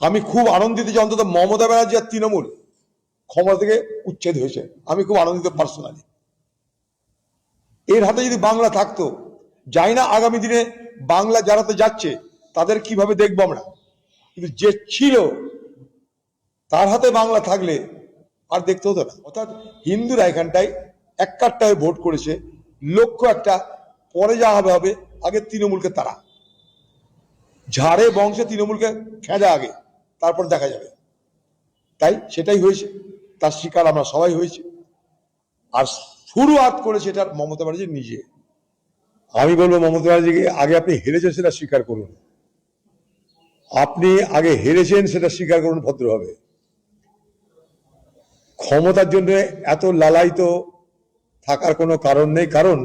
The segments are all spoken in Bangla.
আমি খুব আনন্দিত যে অন্তত মমতা ব্যানার্জি আর তৃণমূল ক্ষমতা থেকে উচ্ছেদ হয়েছে। আমি খুব আনন্দিত পার্সোনালি। এর হাতে যদি বাংলা থাকতো, যাই না আগামী দিনে বাংলা যারাতে যাচ্ছে তাদের কিভাবে দেখবো আমরা, কিন্তু যে ছিল তার হাতে বাংলা থাকলে আর দেখতে হতো না। অর্থাৎ হিন্দুরা এখানটায় এক কাট্টায় ভোট করেছে, লক্ষ্য একটা, পরে যা হবে হবে, আগে তৃণমূলকে তারা ঝাড়ে বংশে তৃণমূলকে খেঁজা আগে, তারপর দেখা যাবে। তাই সেটাই হয়েছে, তার শিকার আমরা সবাই হয়েছি। আর শুরুয়াত করেছে এটা মমতা ব্যানার্জি নিজে। আমি বলবো মমতা ব্যানার্জিকে, আগে আপনি হেরেছেন সেটা স্বীকার করুন। আপনি আগে হেরেছেন সেটা স্বীকার করুন ভদ্রভাবে। ক্ষমতার জন্য এত লালায়িত থাকার কোনো কারণ নেই, কারণ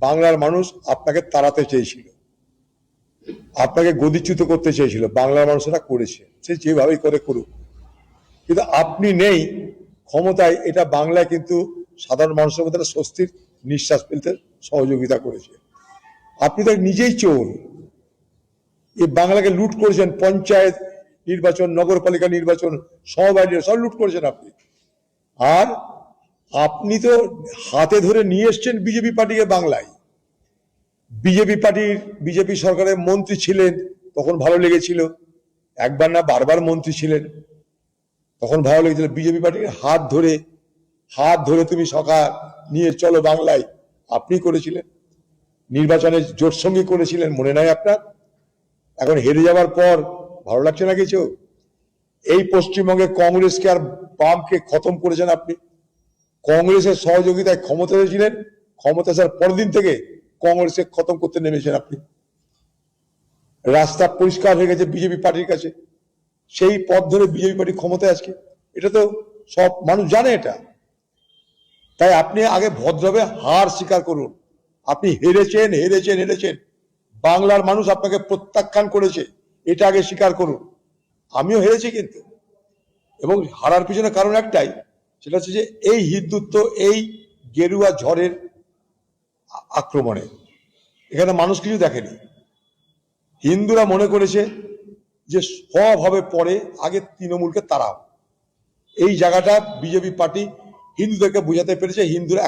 বাংলার মানুষ আপনাকে তাড়াতে চেয়েছিল, আপনাকে গদিচ্যুত করতে চেয়েছিল। বাংলার মানুষেরা করেছে, সে যেভাবেই করে করুক, কিন্তু আপনি নেই ক্ষমতায়। এটা বাংলায় কিন্তু সাধারণ মানুষের মধ্যে একটা স্বস্তির নিঃশ্বাস ফেলতে সহযোগিতা করেছে। আপনি তো নিজেই চোর। এই বাংলাকে লুট করেছেন, পঞ্চায়েত নির্বাচন, নগরপালিকা নির্বাচন, সমবায় সব লুট করেছেন আপনি। আর আপনি তো হাতে ধরে নিয়ে এসছেন বিজেপি পার্টিকে বাংলায়। বিজেপি সরকারের মন্ত্রী ছিলেন, তখন ভালো লেগেছিল। একবার না বারবার মন্ত্রী ছিলেন, তখন ভালো লেগেছিল। বিজেপি পার্টির হাত ধরে তুমি সরকার নিয়ে চলো বাংলায়, আপনি করেছিলেন। নির্বাচনে জোট সঙ্গী করেছিলেন, মনে নাই আপনার? এখন হেরে যাওয়ার পর ভালো লাগছে না কিছু? এই পশ্চিমবঙ্গে কংগ্রেসকে আর বামকে খতম করেছেন আপনি। কংগ্রেসের সহযোগিতায় ক্ষমতা হয়েছিলেন, ক্ষমতা আসার পরের দিন থেকে কংগ্রেসকে খতম করতে নেমেছেন আপনি। রাস্তা পরিষ্কার হয়ে গেছে বিজেপি পার্টির কাছে, সেই পথ ধরে বিজেপি পার্টি ক্ষমতায় আজকে। এটা তো সব মানুষ জানে এটা। তাই আপনি আগে ভদ্রভাবে হার স্বীকার করুন। আপনি হেরেছেন। বাংলার মানুষ আপনাকে প্রত্যাখ্যান করেছে, এটা আগে স্বীকার করুন। আমিও হেরেছি কিন্তু, এবং হারার পিছনে কারণ একটাই, সেটা হচ্ছে যে এই হিন্দুত্ব, এই গেরুয়া ঝড়ের আক্রমণে এখানে মানুষ কিছু দেখেনি। হিন্দুরা মনে করেছে যে সব হবে পরে, আগে তৃণমূলকে তাড়াও। এই জায়গাটা বিজেপি পার্টি হিন্দুদেরকে বোঝাতে পেরেছে। হিন্দুরা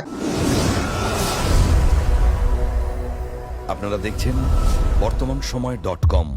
আপনারা দেখছেন বর্তমানসময়.com।